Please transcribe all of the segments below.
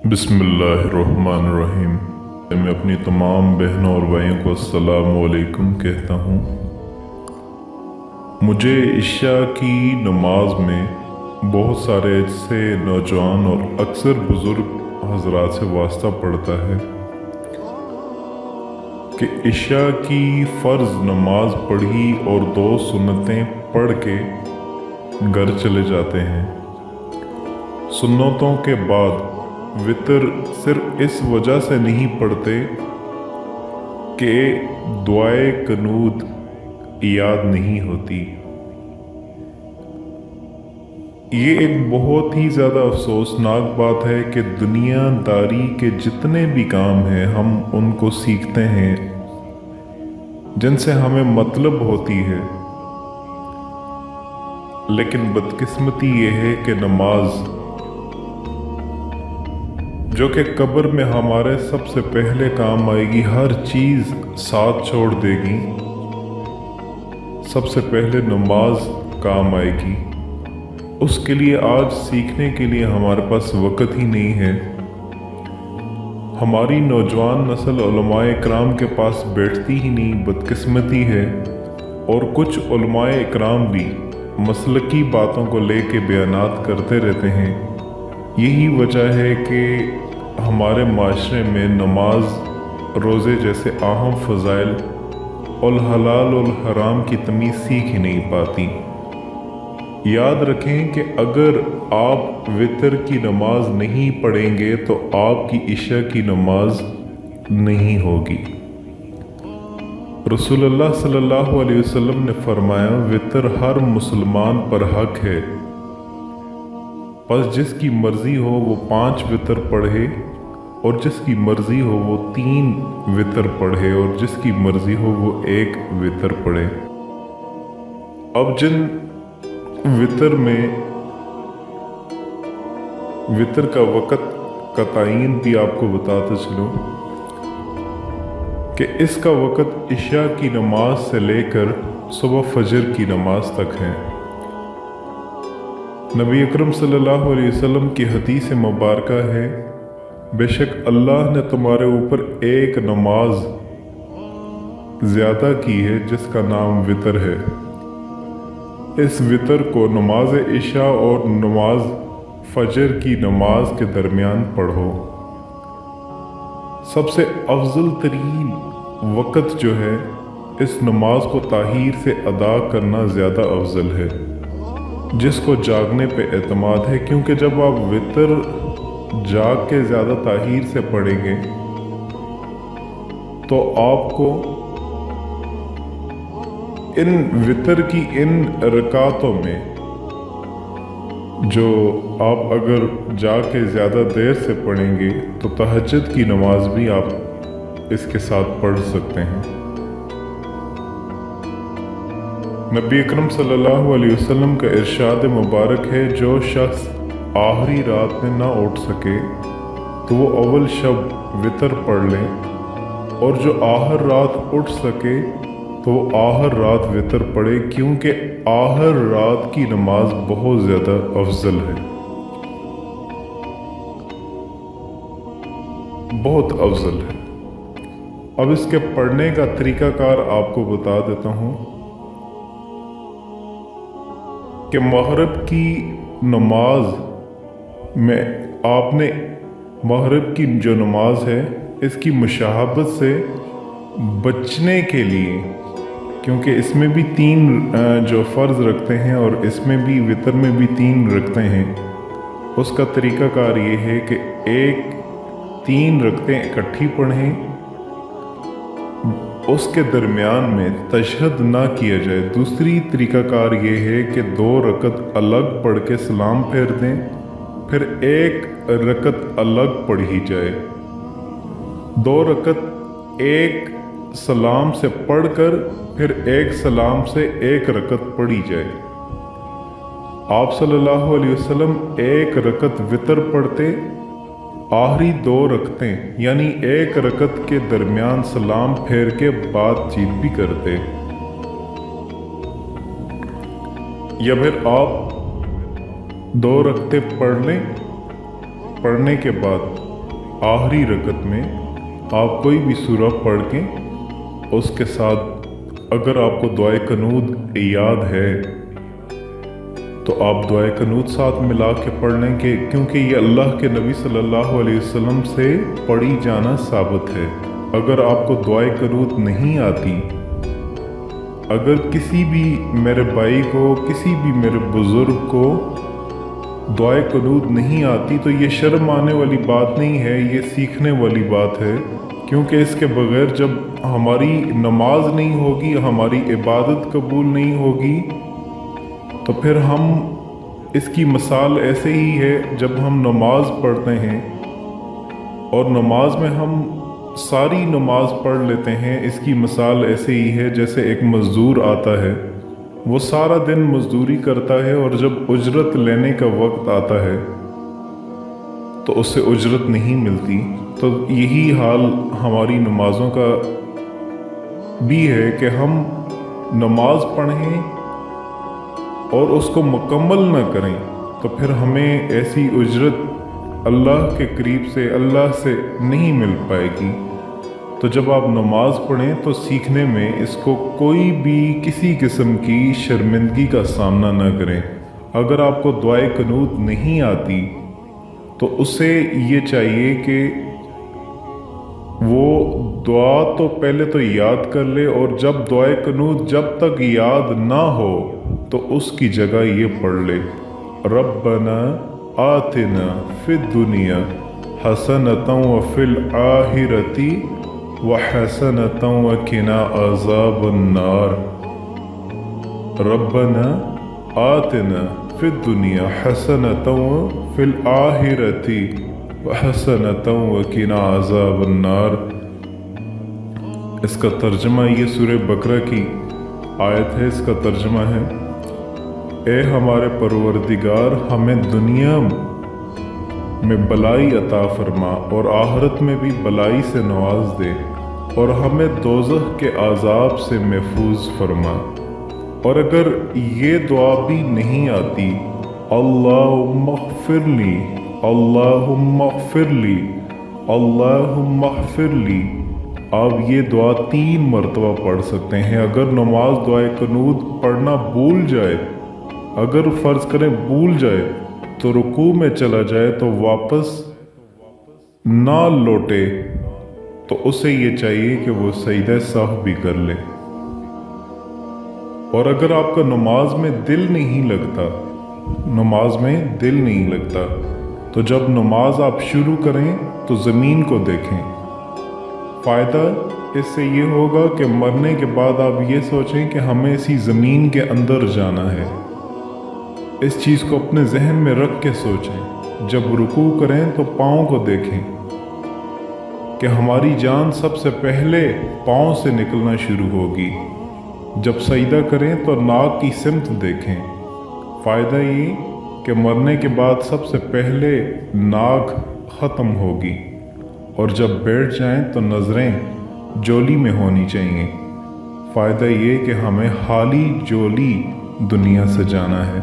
बिस्मिल्लाहिर्रहमानिर्रहीम। मैं अपनी तमाम बहनों और भाइयों को अस्सलाम वालेकुम कहता हूँ। मुझे इशा की नमाज में बहुत सारे ऐसे नौजवान और अक्सर बुज़ुर्ग हजरात से वास्ता पड़ता है कि इशा की फ़र्ज़ नमाज पढ़ी और 2 सुन्नतें पढ़ के घर चले जाते हैं। सुन्नतों के बाद वितर सिर्फ इस वजह से नहीं पढ़ते कि दुआए कनूत याद नहीं होती। ये एक बहुत ही ज़्यादा अफसोसनाक बात है कि दुनियादारी के जितने भी काम हैं हम उनको सीखते हैं जिनसे हमें मतलब होती है, लेकिन बदकिस्मती ये है कि नमाज जो कि कब्र में हमारे सबसे पहले काम आएगी, हर चीज़ साथ छोड़ देगी, सबसे पहले नमाज काम आएगी। उसके लिए आज सीखने के लिए हमारे पास वक़्त ही नहीं है। हमारी नौजवान नस्ल उलमाए इकराम के पास बैठती ही नहीं, बदकिस्मती है। और कुछ उलमाए इकराम भी मसलकी बातों को लेके बयानात करते रहते हैं। यही वजह है कि हमारे माशरे में नमाज, रोज़े जैसे अहम फ़ज़ाइल और हलाल और हराम की तमीज़ सीख ही नहीं पाती। याद रखें कि अगर आप वितर की नमाज नहीं पढ़ेंगे तो आपकी इशा की नमाज नहीं होगी। रसूलुल्लाह सल्लल्लाहु अलैहि वसल्लम ने फरमाया, वितर हर मुसलमान पर हक है, बस जिसकी मर्जी हो वो 5 वितर पढ़े और जिसकी मर्जी हो वो 3 वितर पढ़े और जिसकी मर्जी हो वो 1 वितर पढ़े। अब जिन वितर में वितर का वक़्त का तायीन भी आपको बताते चलूं कि इसका वक़्त इशा की नमाज से लेकर सुबह फजर की नमाज तक है। नबी अकरम सल्लल्लाहु अलैहि वसल्लम की हदीस मुबारका है, बेशक अल्लाह ने तुम्हारे ऊपर एक नमाज ज़्यादा की है जिसका नाम वितर है। इस वितर को नमाज इशा और नमाज फजर की नमाज के दरमियान पढ़ो। सबसे अफजल तरीन वक़्त जो है, इस नमाज को ताहीर से अदा करना ज़्यादा अफजल है, जिसको जागने पे एतमाद है। क्योंकि जब आप वितर जाग के ज़्यादा ताहीर से पढ़ेंगे तो आपको इन वितर की इन रकातों में जो आप अगर जाग के ज़्यादा देर से पढ़ेंगे तो तहज्जुद की नमाज भी आप इसके साथ पढ़ सकते हैं। नबी अकरम सल्लल्लाहु अलैहि वसल्लम का इरशाद मुबारक है, जो शख्स आखिरी रात में ना उठ सके तो वो अव्वल शब वितर पढ़ ले, और जो आखिर रात उठ सके तो वो आखिर रात वितर पढ़े, क्योंकि आखिर रात की नमाज बहुत ज़्यादा अफजल है, बहुत अफजल है। अब इसके पढ़ने का तरीक़ाकार आपको बता देता हूँ कि मग़रिब की नमाज में आपने मग़रिब की जो नमाज है इसकी मुशाहबत से बचने के लिए, क्योंकि इसमें भी 3 जो फ़र्ज़ रखते हैं और इसमें भी वितर में भी 3 रखते हैं, उसका तरीक़ाकार ये है कि 3 रखते इकट्ठी पढ़ें, उसके दरमियान में तशहद ना किया जाए। दूसरी तरीक़ाकार ये है कि 2 रकत अलग पढ़ के सलाम फेर दें, फिर 1 रकत अलग पढ़ी जाए। 2 रकत 1 सलाम से पढ़कर फिर 1 सलाम से 1 रकत पढ़ी जाए। आप सल्लल्लाहु अलैहि वसल्लम 1 रकत वितर पढ़ते, आखिरी 2 रकतें यानी 1 रकत के दरमियान सलाम फेर के बातचीत भी करते, या फिर आप 2 रकतें पढ़ लें, पढ़ने के बाद आखिरी रकत में आप कोई भी सूरा पढ़ के उसके साथ अगर आपको दुआए कनूद याद है तो आप दुआए कनूद साथ मिला के पढ़ लें कि क्योंकि ये अल्लाह के नबी सल्लल्लाहु अलैहि वसल्लम से पढ़ी जाना साबित है। अगर आपको दुआए कनूद नहीं आती, अगर किसी भी मेरे भाई को, किसी भी मेरे बुज़ुर्ग को दुआए कनूद नहीं आती तो ये शर्म आने वाली बात नहीं है, ये सीखने वाली बात है। क्योंकि इसके बगैर जब हमारी नमाज नहीं होगी, हमारी इबादत कबूल नहीं होगी, तो फिर हम इसकी मिसाल ऐसे ही है जब हम नमाज पढ़ते हैं और नमाज में हम सारी नमाज पढ़ लेते हैं। इसकी मिसाल ऐसे ही है जैसे एक मज़दूर आता है, वो सारा दिन मज़दूरी करता है और जब उजरत लेने का वक्त आता है तो उससे उजरत नहीं मिलती। तो यही हाल हमारी नमाज़ों का भी है कि हम नमाज पढ़ें और उसको मुकम्मल न करें तो फिर हमें ऐसी उजरत अल्लाह के करीब से, अल्लाह से नहीं मिल पाएगी। तो जब आप नमाज पढ़ें तो सीखने में इसको कोई भी किसी किस्म की शर्मिंदगी का सामना न करें। अगर आपको दुआए कनूत नहीं आती तो उसे ये चाहिए कि वो दुआ तो पहले तो याद कर ले, और जब दुआए कनूत जब तक याद ना हो तो उसकी जगह ये पढ़ ले, रब्बना आतिना फिद दुनिया हसनतन व फिल आखिरती व हसनतन व किना अज़ाबन नार। रब्बना आतिना फिद दुनिया हसनतन व फिल आखिरती व हसनतन व किना अज़ाबन नार। इसका तर्जमा ये सूरह बकरा की आयत है। इसका तर्जमा है, ए हमारे परवरदिगार हमें दुनिया में भलाई अता फरमा और आखिरत में भी भलाई से नवाज दे, और हमें दोज़ख के आज़ाब से महफूज फरमा। और अगर ये दुआ भी नहीं आती, अल्लाहुम्मा ग़फ़िरली, अल्लाहुम्मा ग़फ़िरली, अल्लाहुम्मा ग़फ़िरली, आप ये दुआ 3 मरतबा पढ़ सकते हैं। अगर नमाज दुआए कनूत पढ़ना भूल जाए, अगर फ़र्ज़ करें भूल जाए तो रुकू में चला जाए तो वापस ना लौटे, तो उसे ये चाहिए कि वो सजदा सहव भी कर ले। और अगर आपका नमाज में दिल नहीं लगता, नमाज में दिल नहीं लगता, तो जब नमाज आप शुरू करें तो ज़मीन को देखें। फ़ायदा इससे ये होगा कि मरने के बाद आप ये सोचें कि हमें इसी ज़मीन के अंदर जाना है। इस चीज़ को अपने जहन में रख के सोचें। जब रुकू करें तो पाँव को देखें कि हमारी जान सबसे पहले पाँव से निकलना शुरू होगी। जब सजदा करें तो नाक की सिमत देखें। फ़ायदा ये कि मरने के बाद सबसे पहले नाक ख़त्म होगी, और जब बैठ जाएं तो नज़रें जोली में होनी चाहिए। फ़ायदा ये कि हमें खाली जोली दुनिया से जाना है।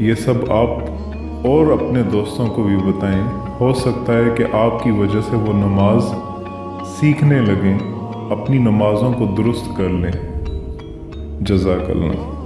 ये सब आप और अपने दोस्तों को भी बताएं। हो सकता है कि आपकी वजह से वो नमाज सीखने लगें, अपनी नमाज़ों को दुरुस्त कर लें। जज़ाकल्लाह।